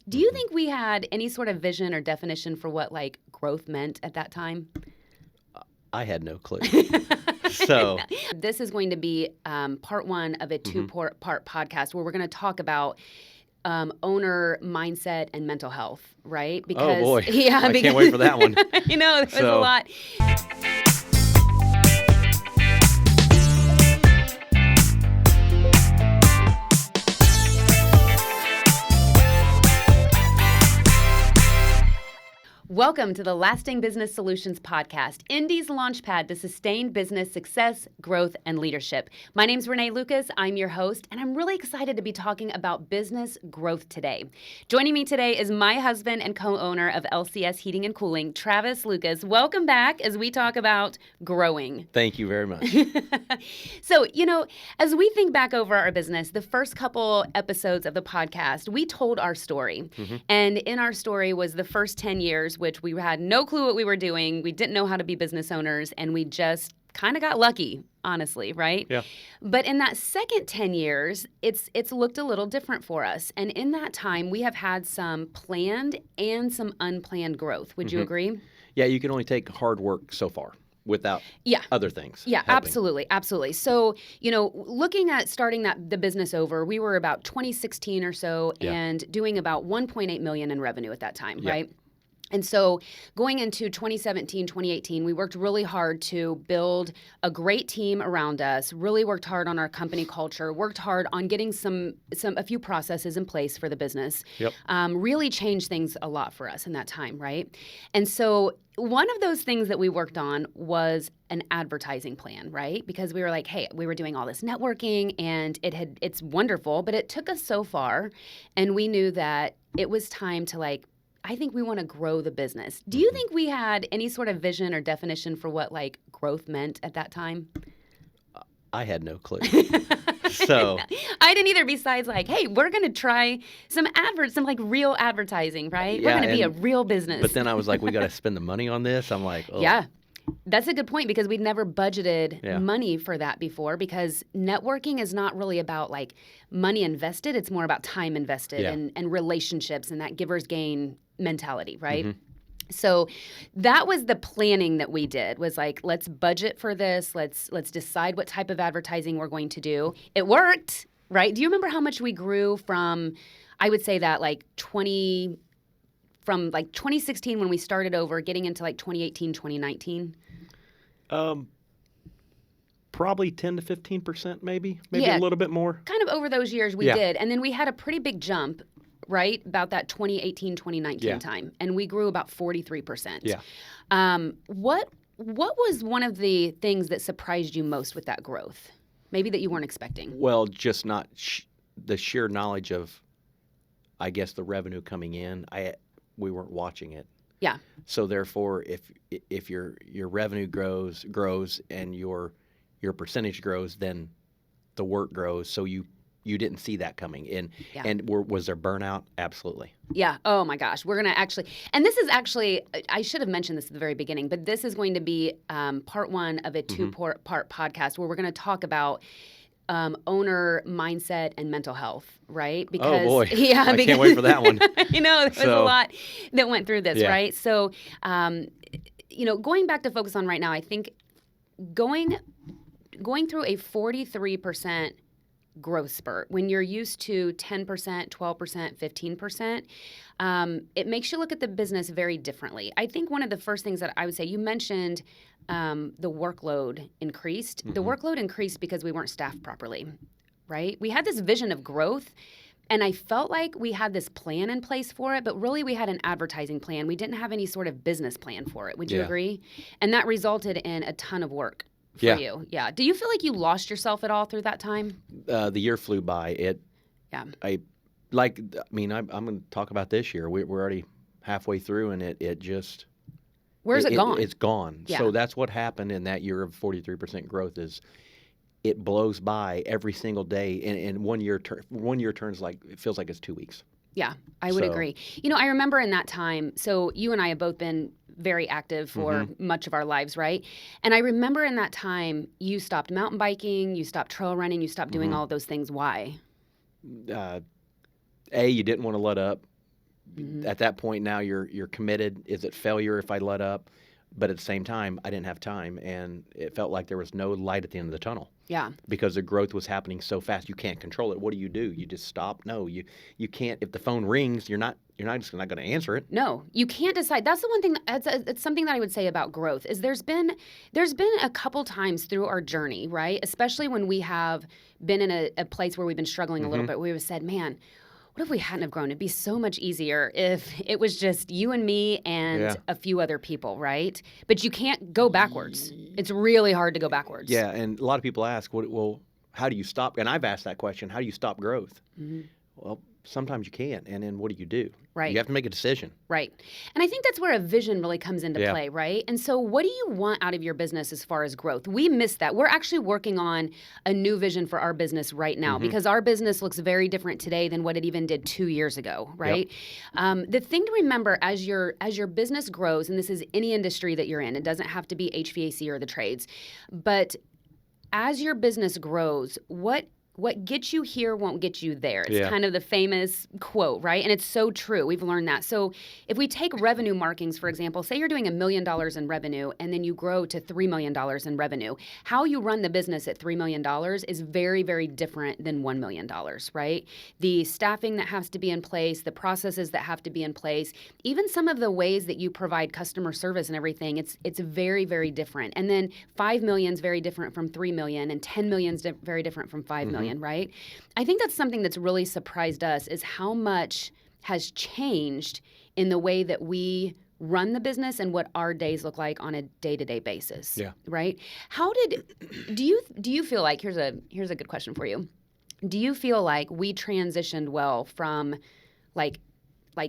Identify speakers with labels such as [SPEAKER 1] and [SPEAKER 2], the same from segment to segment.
[SPEAKER 1] Do you think we had any sort of vision or definition for what like growth meant at that time?
[SPEAKER 2] I had no clue. So
[SPEAKER 1] This is going to be part one of a two-part podcast where we're going to talk about owner mindset and mental health, right?
[SPEAKER 2] Oh boy,
[SPEAKER 1] yeah,
[SPEAKER 2] I can't wait for that one.
[SPEAKER 1] You know, there's a lot. Welcome to the Lasting Business Solutions Podcast, Indy's Launchpad to sustain business success, growth, and leadership. My name's Renee Lucas. I'm your host, and I'm really excited to be talking about business growth today. Joining me today is my husband and co-owner of LCS Heating and Cooling, Travis Lucas. Welcome back as we talk about growing.
[SPEAKER 2] Thank you very much.
[SPEAKER 1] So, as we think back over our business, the first couple episodes of the podcast, we told our story. And in our story was the first 10 years, which we had no clue what we were doing. We didn't know how to be business owners, and we just kind of got lucky, honestly, right?
[SPEAKER 2] Yeah.
[SPEAKER 1] But in that second 10 years, it's looked a little different for us. And in that time, we have had some planned and some unplanned growth. Would you agree?
[SPEAKER 2] Yeah, you can only take hard work so far without other things.
[SPEAKER 1] Yeah,
[SPEAKER 2] helping.
[SPEAKER 1] absolutely. So, looking at starting the business over, we were about 2016 or so and doing about 1.8 million in revenue at that time, right? And so going into 2017, 2018, we worked really hard to build a great team around us, really worked hard on our company culture, worked hard on getting a few processes in place for the business.
[SPEAKER 2] Yep.
[SPEAKER 1] Really changed things a lot for us in that time, right? And so one of those things that we worked on was an advertising plan, right? Because we were like, hey, we were doing all this networking and it's wonderful, but it took us so far, and we knew that it was time to I think we want to grow the business. Do you think we had any sort of vision or definition for what growth meant at that time?
[SPEAKER 2] I had no clue. So
[SPEAKER 1] I didn't either, besides hey, we're going to try some real advertising, right? We're going to be a real business.
[SPEAKER 2] But then I was like, we got to spend the money on this. I'm like, oh.
[SPEAKER 1] Yeah. That's a good point, because we'd never budgeted money for that before, because networking is not really about money invested. It's more about time invested and relationships and that giver's gain mentality, right? So that was the planning that we did, was let's budget for this. Let's decide what type of advertising we're going to do. It worked, right? Do you remember how much we grew from, I would say that from 2016 when we started over, getting into 2018, 2019?
[SPEAKER 2] Probably 10 to 15%, maybe a little bit more.
[SPEAKER 1] Kind of over those years we did. And then we had a pretty big jump, right, about that 2018, 2019 time. And we grew about 43%.
[SPEAKER 2] Yeah.
[SPEAKER 1] What was one of the things that surprised you most with that growth? Maybe that you weren't expecting? Well,
[SPEAKER 2] just not the sheer knowledge of, I guess, the revenue coming in. We weren't watching it.
[SPEAKER 1] Yeah.
[SPEAKER 2] So therefore, if your revenue grows and your percentage grows, then the work grows. So you didn't see that coming in.
[SPEAKER 1] Yeah.
[SPEAKER 2] And was there burnout? Absolutely.
[SPEAKER 1] Yeah. Oh my gosh. We're going to and this is actually, I should have mentioned this at the very beginning, but this is going to be part one of a two-part podcast where we're going to talk about owner mindset and mental health, right?
[SPEAKER 2] Because, oh boy, I can't wait for that one.
[SPEAKER 1] There was a lot that went through this, right? So, going back to focus on right now, I think going through a 43% growth spurt when you're used to 10%, 12%, 15%, it makes you look at the business very differently. I think one of the first things that I would say, you mentioned the workload increased. The workload increased because we weren't staffed properly, right? We had this vision of growth, and I felt like we had this plan in place for it, but really we had an advertising plan. We didn't have any sort of business plan for it. Would you agree? And that resulted in a ton of work for you. Yeah. Do you feel like you lost yourself at all through that time?
[SPEAKER 2] The year flew by. I'm going to talk about this year. We're already halfway through, and it just...
[SPEAKER 1] Where's it gone?
[SPEAKER 2] It's gone.
[SPEAKER 1] Yeah.
[SPEAKER 2] So that's what happened in that year of 43% growth. Is it blows by every single day, and one year turns it feels like it's 2 weeks.
[SPEAKER 1] Yeah, I would agree. I remember in that time, so you and I have both been very active for much of our lives, right? And I remember in that time, you stopped mountain biking, you stopped trail running, you stopped doing all of those things. Why?
[SPEAKER 2] You didn't want to let up. At that point now you're committed. Is it failure if I let up? But at the same time, I didn't have time, and it felt like there was no light at the end of the tunnel.
[SPEAKER 1] Yeah.
[SPEAKER 2] Because the growth was happening so fast, you can't control it. What do? You just stop? No, you can't. If the phone rings, you're not just not going to answer it.
[SPEAKER 1] No, you can't decide. That's the one thing. It's something that I would say about growth is there's been a couple times through our journey, right? Especially when we have been in a place where we've been struggling a little bit. We have said, man, what if we hadn't have grown? It'd be so much easier if it was just you and me and a few other people, right? But you can't go backwards. It's really hard to go backwards.
[SPEAKER 2] Yeah, and a lot of people ask, well, how do you stop? And I've asked that question, how do you stop growth? Well, sometimes you can't, and then what do?
[SPEAKER 1] Right.
[SPEAKER 2] You have to make a decision.
[SPEAKER 1] Right. And I think that's where a vision really comes into play, right? And so what do you want out of your business as far as growth? We miss that. We're actually working on a new vision for our business right now because our business looks very different today than what it even did 2 years ago, right? The thing to remember as your business grows, and this is any industry that you're in, it doesn't have to be HVAC or the trades, but as your business grows, what gets you here won't get you there. It's kind of the famous quote, right? And it's so true. We've learned that. So if we take revenue markings, for example, say you're doing $1 million in revenue and then you grow to $3 million in revenue, how you run the business at $3 million is very, very different than $1 million, right? The staffing that has to be in place, the processes that have to be in place, even some of the ways that you provide customer service and everything, it's very, very different. And then 5 million is very different from 3 million and 10 million is very different from 5 million. Right? I think that's something that's really surprised us is how much has changed in the way that we run the business and what our days look like on a day-to-day basis. Yeah. Right? Do you feel like here's a good question for you. Do you feel like we transitioned well from like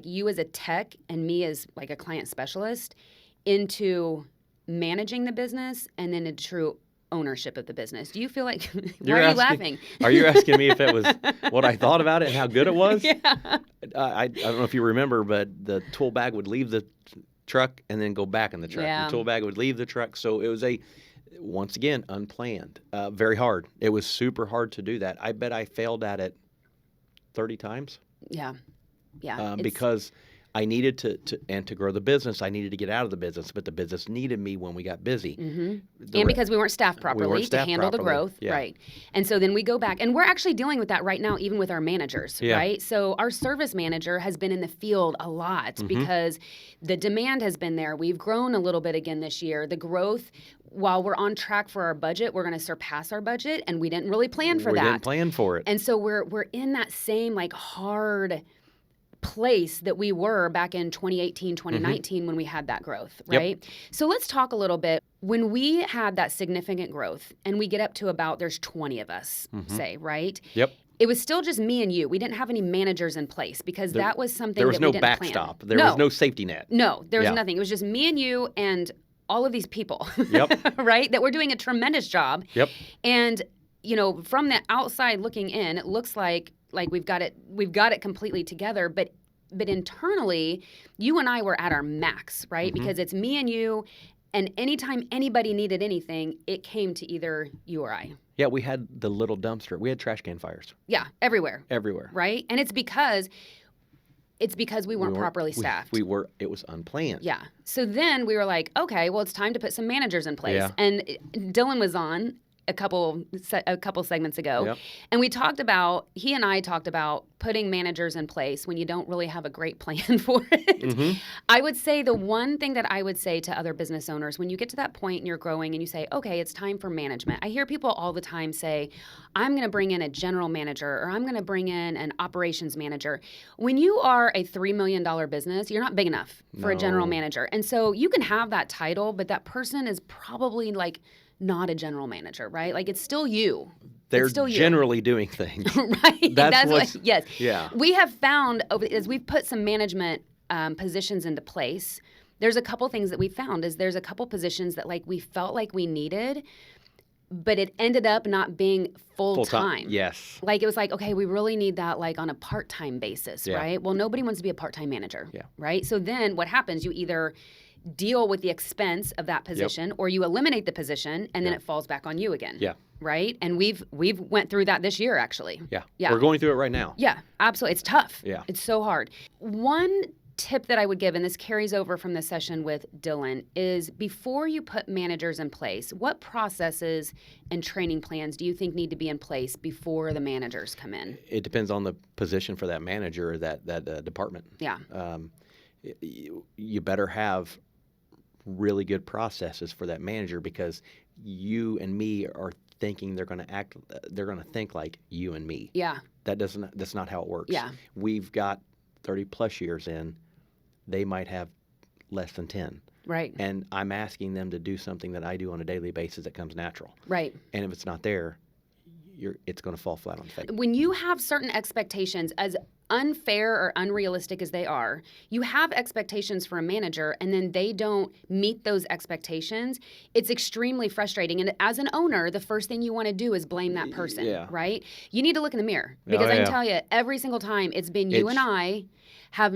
[SPEAKER 1] you as a tech and me as like a client specialist into managing the business and then a true ownership of the business? Do you feel like why are you laughing?
[SPEAKER 2] Are you asking me if it was what I thought about it and how good it was?
[SPEAKER 1] Yeah.
[SPEAKER 2] I don't know if you remember, but the tool bag would leave the truck and then go back in the truck.
[SPEAKER 1] Yeah.
[SPEAKER 2] The tool bag would leave the truck. So it was once again, unplanned. Very hard. It was super hard to do that. I bet I failed at it 30 times.
[SPEAKER 1] Yeah. Yeah.
[SPEAKER 2] Because I needed to grow the business. I needed to get out of the business, but the business needed me when we got busy.
[SPEAKER 1] And because we weren't staffed properly to handle the growth, right? And so then we go back, and we're actually dealing with that right now, even with our managers, right? So our service manager has been in the field a lot because the demand has been there. We've grown a little bit again this year. The growth, while we're on track for our budget, we're going to surpass our budget, and we didn't really plan for that.
[SPEAKER 2] We didn't plan for it.
[SPEAKER 1] And so we're in that same like hard place that we were back in 2018, 2019 when we had that growth, right? So let's talk a little bit. When we had that significant growth and we get up to about, there's 20 of us, say, right?
[SPEAKER 2] Yep.
[SPEAKER 1] It was still just me and you. We didn't have any managers in place because that was something that we didn't plan.
[SPEAKER 2] There was no backstop. There was no safety net.
[SPEAKER 1] No, there was nothing. It was just me and you and all of these people,
[SPEAKER 2] Yep.
[SPEAKER 1] right? That were doing a tremendous job.
[SPEAKER 2] Yep.
[SPEAKER 1] And, you know, from the outside looking in, it looks like we've got it completely together, but internally, you and I were at our max, right? Because it's me and you, and anytime anybody needed anything, it came to either you or I.
[SPEAKER 2] Yeah, we had the little dumpster. We had trash can fires.
[SPEAKER 1] Yeah, everywhere.
[SPEAKER 2] Everywhere.
[SPEAKER 1] Right? And it's because we weren't properly staffed.
[SPEAKER 2] It was unplanned.
[SPEAKER 1] Yeah. So then we were like, okay, well, it's time to put some managers in place.
[SPEAKER 2] Yeah.
[SPEAKER 1] And Dylan was on a couple segments ago, and he and I talked about putting managers in place when you don't really have a great plan for it. I would say the one thing that I would say to other business owners, when you get to that point and you're growing and you say, okay, it's time for management. I hear people all the time say, I'm going to bring in a general manager or I'm going to bring in an operations manager. When you are a $3 million business, you're not big enough for a general manager. And so you can have that title, but that person is probably like not a general manager, right? Like it's still you.
[SPEAKER 2] They're still generally doing things.
[SPEAKER 1] Right. That's what, yes.
[SPEAKER 2] Yeah.
[SPEAKER 1] We have found, as we've put some management positions into place, there's a couple things that we found is there's a couple positions that like we felt like we needed, but it ended up not being full time.
[SPEAKER 2] Yes.
[SPEAKER 1] Like it was like, okay, we really need that like on a part-time basis, right? Well, nobody wants to be a part-time manager, right? So then what happens, you either deal with the expense of that position, or you eliminate the position and then it falls back on you again.
[SPEAKER 2] Yeah.
[SPEAKER 1] Right? And we've went through that this year, actually.
[SPEAKER 2] Yeah. We're going through it right now.
[SPEAKER 1] Yeah, absolutely. It's tough.
[SPEAKER 2] Yeah.
[SPEAKER 1] It's so hard. One tip that I would give, and this carries over from the session with Dylan, is before you put managers in place, what processes and training plans do you think need to be in place before the managers come in?
[SPEAKER 2] It depends on the position for that manager or that department.
[SPEAKER 1] Yeah.
[SPEAKER 2] You better have really good processes for that manager, because you and me are thinking they're going to think like you and me.
[SPEAKER 1] Yeah.
[SPEAKER 2] That's not how it works.
[SPEAKER 1] Yeah.
[SPEAKER 2] We've got 30 plus years in. They might have less than 10.
[SPEAKER 1] Right.
[SPEAKER 2] And I'm asking them to do something that I do on a daily basis that comes natural.
[SPEAKER 1] Right.
[SPEAKER 2] And if it's not there, it's going to fall flat on its face.
[SPEAKER 1] When you have certain expectations, as unfair or unrealistic as they are, you have expectations for a manager and then they don't meet those expectations. It's extremely frustrating. And as an owner, the first thing you want to do is blame that person, right? You need to look in the mirror, because I can tell you every single time it's been you and I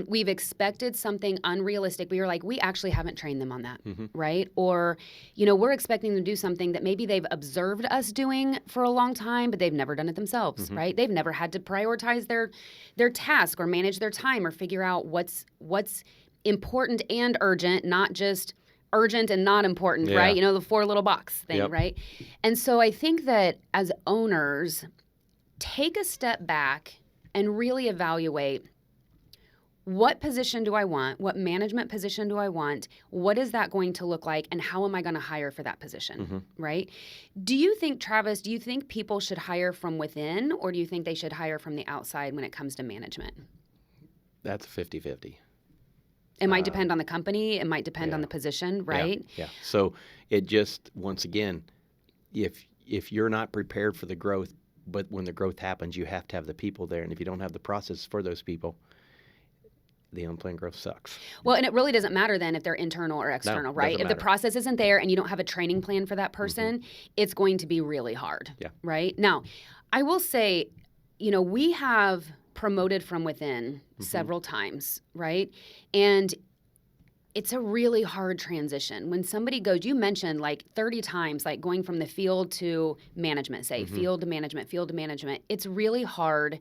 [SPEAKER 1] we've expected something unrealistic. We were like, we actually haven't trained them on that, right? Or, we're expecting them to do something that maybe they've observed us doing for a long time, but they've never done it themselves, right? They've never had to prioritize their task or manage their time or figure out what's important and urgent, not just urgent and not important, right? The 4 little box thing, right? And so I think that as owners, take a step back and really evaluate, what position do I want? What management position do I want? What is that going to look like? And how am I going to hire for that position, right? Do you think, Travis, people should hire from within, or do you think they should hire from the outside when it comes to management?
[SPEAKER 2] That's 50-50.
[SPEAKER 1] It might depend on the company. It might depend on the position, right?
[SPEAKER 2] Yeah. So it just, once again, if you're not prepared for the growth, but when the growth happens, you have to have the people there. And if you don't have the process for those people, the unplanned growth sucks.
[SPEAKER 1] Well, and it really doesn't matter then if they're internal or external, right? If the process isn't there and you don't have a training plan for that person, it's going to be really hard, right? Now, I will say, we have promoted from within several times, right? And it's a really hard transition. When somebody goes, you mentioned like 30 times, like going from the field to management, say field to management. It's really hard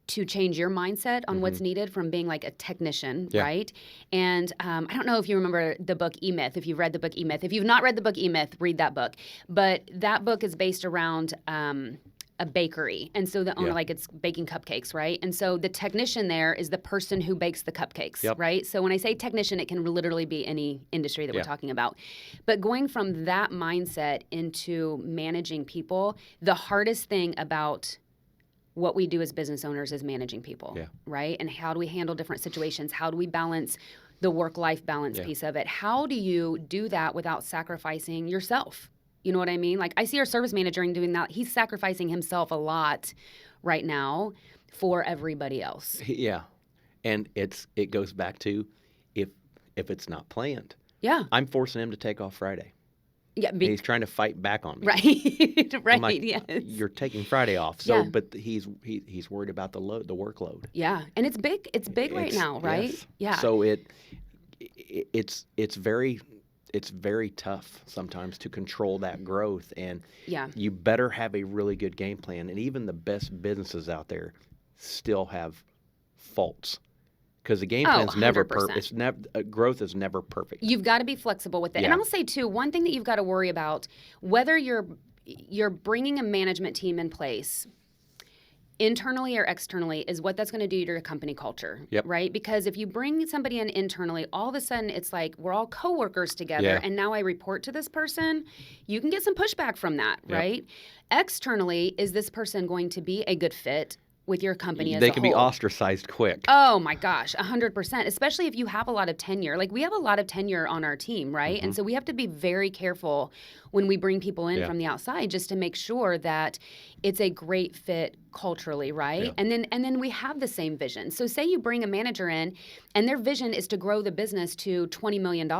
[SPEAKER 1] to change your mindset on what's needed from being like a technician, right? And I don't know if you remember the book E-Myth, if you've read the book E-Myth. If you've not read the book E-Myth, read that book. But that book is based around a bakery. And so the owner, like, it's baking cupcakes, right? And so the technician there is the person who bakes the cupcakes, right? So when I say technician, it can literally be any industry that we're talking about. But going from that mindset into managing people, the hardest thing about what we do as business owners is managing people, right? And how do we handle different situations? How do we balance the work-life balance piece of it? How do you do that without sacrificing yourself? You know what I mean? Like, I see our service manager doing that. He's sacrificing himself a lot right now for everybody else.
[SPEAKER 2] Yeah. And it goes back to if it's not planned.
[SPEAKER 1] Yeah.
[SPEAKER 2] I'm forcing him to take off Friday.
[SPEAKER 1] Yeah,
[SPEAKER 2] he's trying to fight back on me.
[SPEAKER 1] Right, right.
[SPEAKER 2] I'm like,
[SPEAKER 1] yes.
[SPEAKER 2] You're taking Friday off. So, but he's worried about the workload.
[SPEAKER 1] Yeah, and it's big. It's big right now, right?
[SPEAKER 2] Yes.
[SPEAKER 1] Yeah.
[SPEAKER 2] So it's very tough sometimes to control that growth, and you better have a really good game plan. And even the best businesses out there still have faults. Because the game plan's never perfect. It's never growth is never perfect.
[SPEAKER 1] You've got to be flexible with it.
[SPEAKER 2] Yeah.
[SPEAKER 1] And I'll say too, one thing that you've got to worry about, whether you're bringing a management team in place, internally or externally, is what that's going to do to your company culture, right? Because if you bring somebody in internally, all of a sudden it's like we're all coworkers together, and now I report to this person. You can get some pushback from that, right? Externally, is this person going to be a good fit with your company as a whole?
[SPEAKER 2] They can be ostracized quick.
[SPEAKER 1] Oh my gosh, 100%, especially if you have a lot of tenure. Like, we have a lot of tenure on our team, right? And so we have to be very careful when we bring people in from the outside, just to make sure that it's a great fit culturally, right? And then we have the same vision. So say you bring a manager in and their vision is to grow the business to $20 million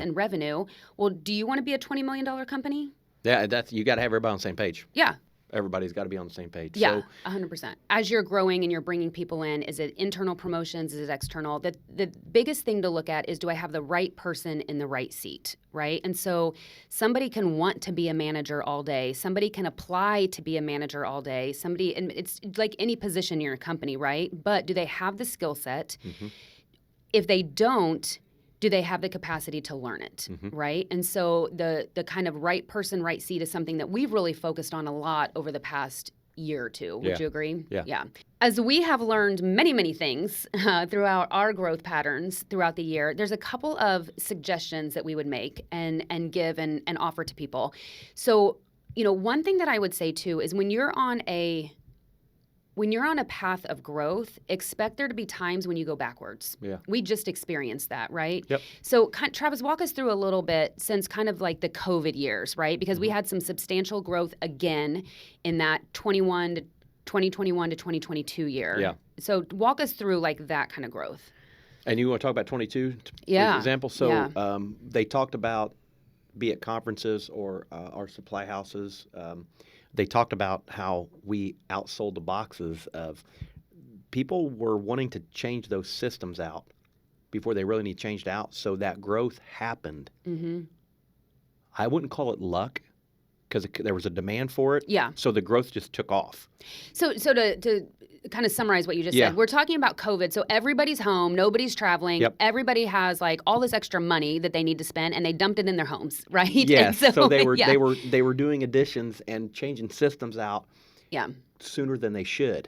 [SPEAKER 1] in revenue. Well, do you want to be a $20 million company?
[SPEAKER 2] Yeah, you got to have everybody on the same page.
[SPEAKER 1] Yeah.
[SPEAKER 2] everybody's got to be on the same page.
[SPEAKER 1] Yeah, 100%. As you're growing and you're bringing people in, is it internal promotions? Is it external? The biggest thing to look at is, do I have the right person in the right seat, right? And so somebody can want to be a manager all day. Somebody can apply to be a manager all day. And it's like any position in your company, right? But do they have the skill set? Mm-hmm. If they don't, do they have the capacity to learn it, right? And so the kind of right person, right seat is something that we've really focused on a lot over the past year or two. Would you agree?
[SPEAKER 2] Yeah.
[SPEAKER 1] As we have learned many, many things throughout our growth patterns throughout the year, there's a couple of suggestions that we would make and give and offer to people. So, one thing that I would say too is when you're on a path of growth, expect there to be times when you go backwards.
[SPEAKER 2] Yeah.
[SPEAKER 1] We just experienced that, right?
[SPEAKER 2] Yep.
[SPEAKER 1] So, Travis, walk us through a little bit since kind of like the COVID years, right? Because we had some substantial growth again in that 2021 to 2022 year.
[SPEAKER 2] Yeah.
[SPEAKER 1] So, walk us through like that kind of growth.
[SPEAKER 2] And you want to talk about 22, for example? So, they talked about, be it conferences or our supply houses, they talked about how we outsold the boxes of people were wanting to change those systems out before they really need changed out. So that growth happened. Mm-hmm. I wouldn't call it luck because there was a demand for it.
[SPEAKER 1] Yeah.
[SPEAKER 2] So the growth just took off.
[SPEAKER 1] So to kind of summarize what you just said, we're talking about COVID. So everybody's home, nobody's traveling.
[SPEAKER 2] Yep.
[SPEAKER 1] Everybody has like all this extra money that they need to spend, and they dumped it in their homes, right?
[SPEAKER 2] Yes. So they were doing additions and changing systems out.
[SPEAKER 1] Yeah.
[SPEAKER 2] Sooner than they should.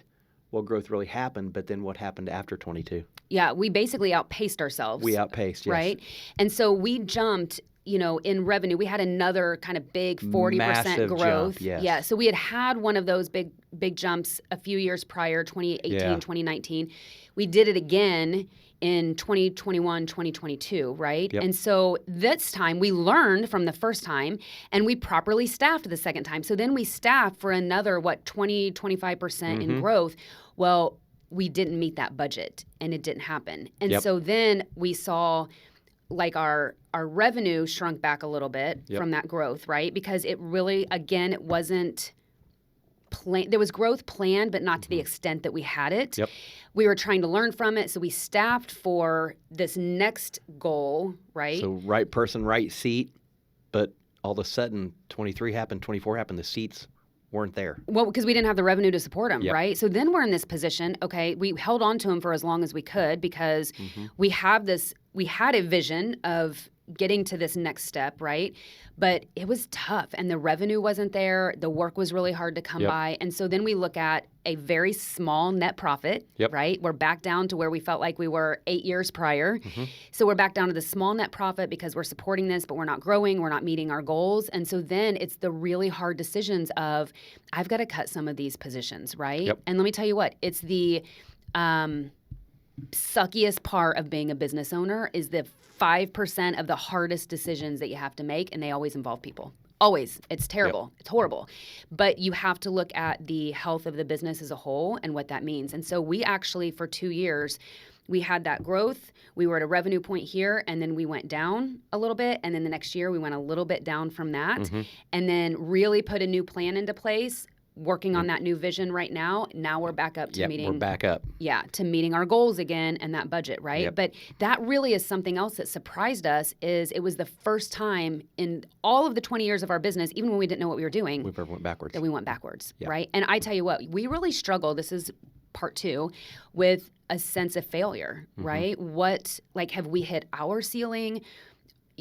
[SPEAKER 2] Well, growth really happened, but then what happened after 22?
[SPEAKER 1] Yeah, we basically outpaced ourselves.
[SPEAKER 2] We outpaced, yes.
[SPEAKER 1] Right? And so we jumped, in revenue. We had another kind of big 40%
[SPEAKER 2] Massive
[SPEAKER 1] growth.
[SPEAKER 2] Jump, yes.
[SPEAKER 1] Yeah, so we had one of those big jumps a few years prior, 2018, 2019. We did it again in 2021, 2022, right?
[SPEAKER 2] Yep.
[SPEAKER 1] And so this time we learned from the first time, and we properly staffed the second time. So then we staffed for another, 25% in growth. Well, we didn't meet that budget, and it didn't happen. And so then we saw like our revenue shrunk back a little bit from that growth, right? Because it really, again, it wasn't planned. There was growth planned, but not to the extent that we had it. Yep. We were trying to learn from it, so we staffed for this next goal, right?
[SPEAKER 2] So right person, right seat, but all of a sudden 23 happened, 24 happened, the seats weren't there.
[SPEAKER 1] Well, because we didn't have the revenue to support them, right? So then we're in this position, okay, we held on to them for as long as we could because we had a vision of getting to this next step, right? But it was tough, and the revenue wasn't there. The work was really hard to come by. And so then we look at a very small net profit, right? We're back down to where we felt like we were 8 years prior. So we're back down to the small net profit because we're supporting this, but we're not growing. We're not meeting our goals. And so then it's the really hard decisions of, I've got to cut some of these positions, right? And let me tell you what, it's the suckiest part of being a business owner is the 5% of the hardest decisions that you have to make, and they always involve people. Always. It's terrible. It's horrible. But you have to look at the health of the business as a whole and what that means. And so we actually, for 2 years, we had that growth. We were at a revenue point here, and then we went down a little bit. And then the next year, we went a little bit down from that. And then really put a new plan into place, working on that new vision right now. Now we're back up to meeting.
[SPEAKER 2] We're back up.
[SPEAKER 1] Yeah, to meeting our goals again and that budget, right? But that really is something else that surprised us. Is it was the first time in all of the 20 years of our business, even when we didn't know what we were doing,
[SPEAKER 2] we went backwards.
[SPEAKER 1] That we went backwards, right? And I tell you what, we really struggle. This is part 2 with a sense of failure, right? What, like, have we hit our ceiling?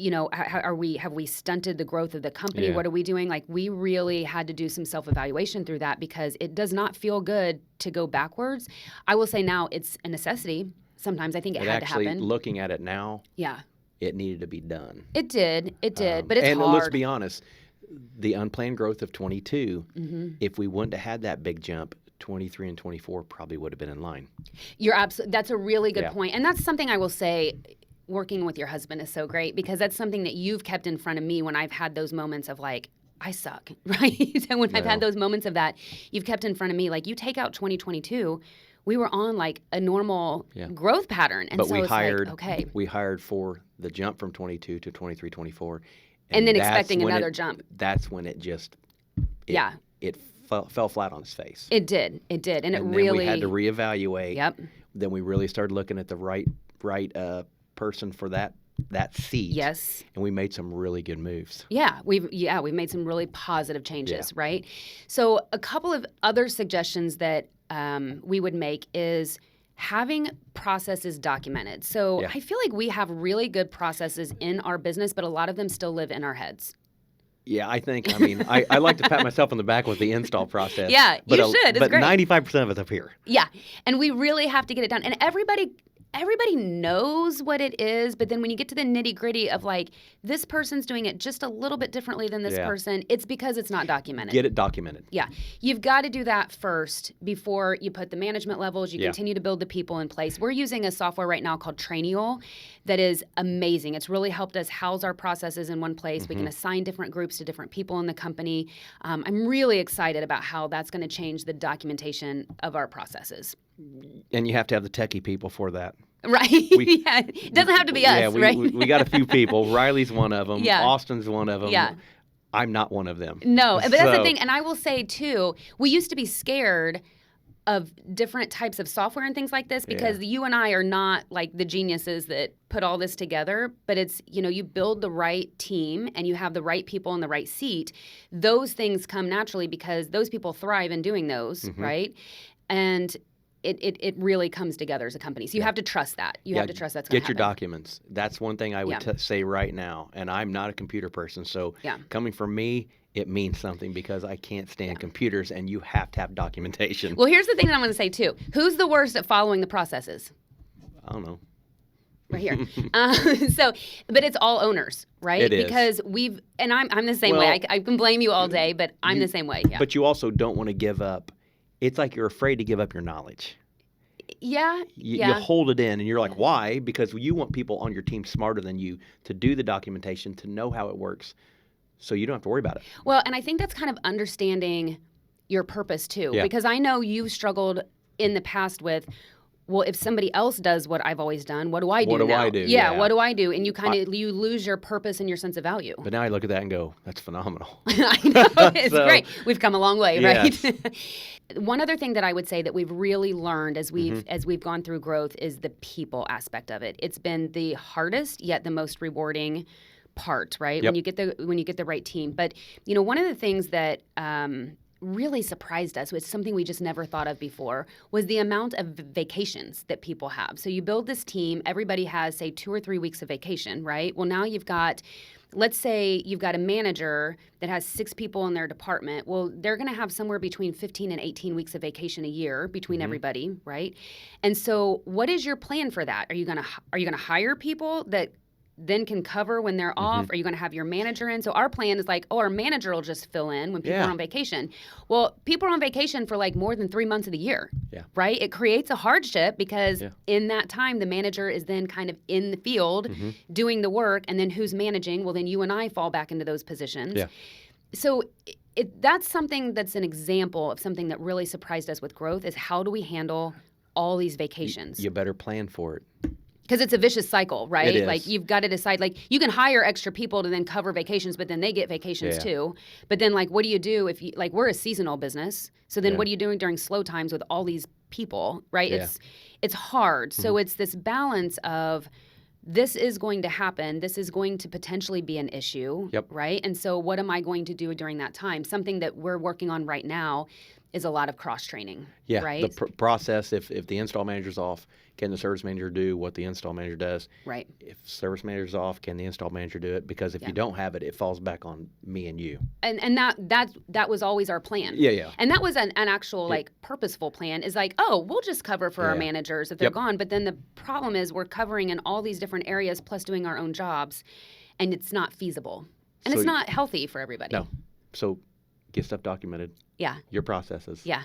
[SPEAKER 1] Have we stunted the growth of the company?
[SPEAKER 2] Yeah.
[SPEAKER 1] What are we doing? Like, we really had to do some self-evaluation through that because it does not feel good to go backwards. I will say now it's a necessity. Sometimes I think it had to happen.
[SPEAKER 2] Looking at it now, it needed to be done.
[SPEAKER 1] It did, but it's
[SPEAKER 2] and
[SPEAKER 1] hard.
[SPEAKER 2] And let's be honest, the unplanned growth of 22, if we wouldn't have had that big jump, 23 and 24 probably would have been in line.
[SPEAKER 1] You're absolutely. That's a really good point. And that's something I will say. Working with your husband is so great because that's something that you've kept in front of me when I've had those moments of like, I suck, right? And when I've had those moments of that, you've kept in front of me, like, you take out 2022, we were on like a normal growth pattern. And
[SPEAKER 2] but
[SPEAKER 1] so
[SPEAKER 2] we
[SPEAKER 1] it's
[SPEAKER 2] hired,
[SPEAKER 1] like, okay.
[SPEAKER 2] We hired for the jump from 22 to 23, 24.
[SPEAKER 1] And then expecting another jump.
[SPEAKER 2] That's when it just, it fell flat on its face.
[SPEAKER 1] It did, and
[SPEAKER 2] then
[SPEAKER 1] really
[SPEAKER 2] we had to reevaluate.
[SPEAKER 1] Yep.
[SPEAKER 2] Then we really started looking at the right person for that seat.
[SPEAKER 1] Yes.
[SPEAKER 2] And we made some really good moves.
[SPEAKER 1] Yeah, we've made some really positive changes, right? So a couple of other suggestions that we would make is having processes documented. So I feel like we have really good processes in our business, but a lot of them still live in our heads.
[SPEAKER 2] Yeah, I like to pat myself on the back with the install process.
[SPEAKER 1] Yeah, you should. It's
[SPEAKER 2] but
[SPEAKER 1] great.
[SPEAKER 2] 95% of it's up here.
[SPEAKER 1] Yeah, and we really have to get it done. And everybody knows what it is, but then when you get to the nitty-gritty of like, this person's doing it just a little bit differently than this person, it's because it's not documented.
[SPEAKER 2] Get it documented.
[SPEAKER 1] Yeah. You've got to do that first before you put the management levels, you continue to build the people in place. We're using a software right now called Trainial that is amazing. It's really helped us house our processes in one place. We can assign different groups to different people in the company. I'm really excited about how that's going to change the documentation of our processes.
[SPEAKER 2] And you have to have the techie people for that.
[SPEAKER 1] Right. It doesn't have to be us, right?
[SPEAKER 2] We got a few people. Riley's one of them.
[SPEAKER 1] Yeah.
[SPEAKER 2] Austin's one of them.
[SPEAKER 1] Yeah.
[SPEAKER 2] I'm not one of them.
[SPEAKER 1] No, but that's the thing. And I will say, too, we used to be scared of different types of software and things like this because you and I are not like the geniuses that put all this together, but it's, you build the right team and you have the right people in the right seat. Those things come naturally because those people thrive in doing those, right? And it really comes together as a company. So you have to trust that. You have to trust that's going to happen.
[SPEAKER 2] Get your documents. That's one thing I would say right now. And I'm not a computer person. So coming from me, it means something because I can't stand computers and you have to have documentation.
[SPEAKER 1] Well, here's the thing that I'm going to say too. Who's the worst at following the processes?
[SPEAKER 2] I don't know.
[SPEAKER 1] Right here. But it's all owners, right?
[SPEAKER 2] It is.
[SPEAKER 1] Because I'm the same way. I can blame you all day, but I'm the same way. Yeah.
[SPEAKER 2] But you also don't want to give up. It's like you're afraid to give up your knowledge.
[SPEAKER 1] Yeah.
[SPEAKER 2] You hold it in, and you're like, why? Because you want people on your team smarter than you to do the documentation, to know how it works, so you don't have to worry about it.
[SPEAKER 1] Well, and I think that's kind of understanding your purpose, too.
[SPEAKER 2] Yeah.
[SPEAKER 1] Because I know you've struggled in the past with, well, if somebody else does what I've always done, what do I do now?
[SPEAKER 2] What do I do?
[SPEAKER 1] Yeah, what do I do? And you lose your purpose and your sense of value.
[SPEAKER 2] But now I look at that and go, that's phenomenal.
[SPEAKER 1] I know, it's great. We've come a long way,
[SPEAKER 2] yes.
[SPEAKER 1] right? One other thing that I would say that we've really learned as we've gone through growth is the people aspect of it. It's been the hardest yet the most rewarding part, right?
[SPEAKER 2] Yep.
[SPEAKER 1] When you get the right team. But one of the things that really surprised us, which is something we just never thought of before, was the amount of vacations that people have. So you build this team, everybody has, say, 2 or 3 weeks of vacation, right? Well, now let's say you've got a manager that has 6 people in their department. Well, they're going to have somewhere between 15 and 18 weeks of vacation a year between everybody, right? And so what is your plan for that? Are you going to hire people that then can cover when they're off? Are you going to have your manager in? So our plan is like, our manager will just fill in when people are on vacation. Well, people are on vacation for like more than 3 months of the year, right? It creates a hardship because in that time, the manager is then kind of in the field doing the work. And then who's managing? Well, then you and I fall back into those positions. Yeah. So that's something that's an example of something that really surprised us with growth is how do we handle all these vacations?
[SPEAKER 2] You better plan for it.
[SPEAKER 1] Because it's a vicious cycle, right?
[SPEAKER 2] It is.
[SPEAKER 1] Like you've got to decide, like you can hire extra people to then cover vacations, but then they get vacations too. But then like, what do you do if we're a seasonal business. So then what are you doing during slow times with all these people, right? It's hard. So it's this balance of this is going to happen. This is going to potentially be an issue, right? And so what am I going to do during that time? Something that we're working on right now is a lot of cross-training, right?
[SPEAKER 2] The process, if the install manager's off, can the service manager do what the install manager does?
[SPEAKER 1] Right.
[SPEAKER 2] If service manager's off, can the install manager do it? Because if you don't have it, it falls back on me and you.
[SPEAKER 1] And that was always our plan.
[SPEAKER 2] Yeah.
[SPEAKER 1] And that was an actual purposeful plan is like, we'll just cover for our managers if they're gone. But then the problem is we're covering in all these different areas plus doing our own jobs, and it's not feasible. And it's not healthy for everybody.
[SPEAKER 2] No. So get stuff documented.
[SPEAKER 1] Yeah.
[SPEAKER 2] Your processes.
[SPEAKER 1] Yeah.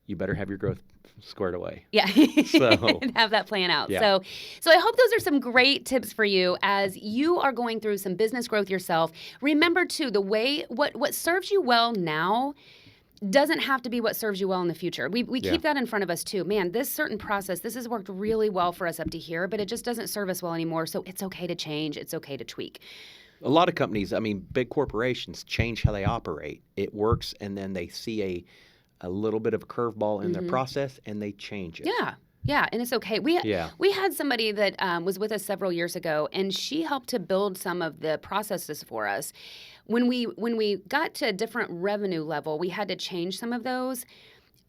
[SPEAKER 2] You better have your growth squared away.
[SPEAKER 1] Yeah. And have that plan out.
[SPEAKER 2] Yeah.
[SPEAKER 1] So I hope those are some great tips for you as you are going through some business growth yourself. Remember too, the way what serves you well now doesn't have to be what serves you well in the future. We keep that in front of us too. Man, this certain process, this has worked really well for us up to here, but it just doesn't serve us well anymore. So it's okay to change. It's okay to tweak.
[SPEAKER 2] A lot of companies, big corporations change how they operate. It works, and then they see a little bit of a curveball in their process, and they change it.
[SPEAKER 1] Yeah, and it's okay. We had somebody that was with us several years ago, and she helped to build some of the processes for us. When we got to a different revenue level, we had to change some of those.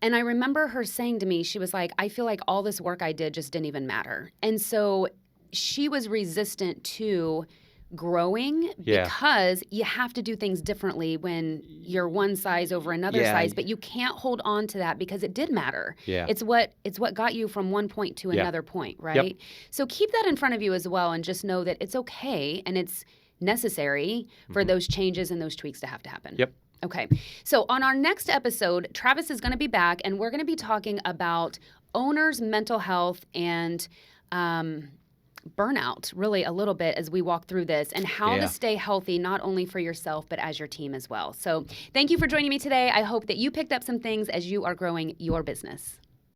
[SPEAKER 1] And I remember her saying to me, she was like, I feel like all this work I did just didn't even matter. And so she was resistant to growing because you have to do things differently when you're one size over another size, but you can't hold on to that because it did matter. It's what got you from one point to another point, right? So keep that in front of you as well, and just know that it's okay and it's necessary for those changes and those tweaks to happen. Okay, so on our next episode, Travis is going to be back, and we're going to be talking about owners' mental health and burnout, really, a little bit as we walk through this, and how to stay healthy, not only for yourself, but as your team as well. So thank you for joining me today. I hope that you picked up some things as you are growing your business.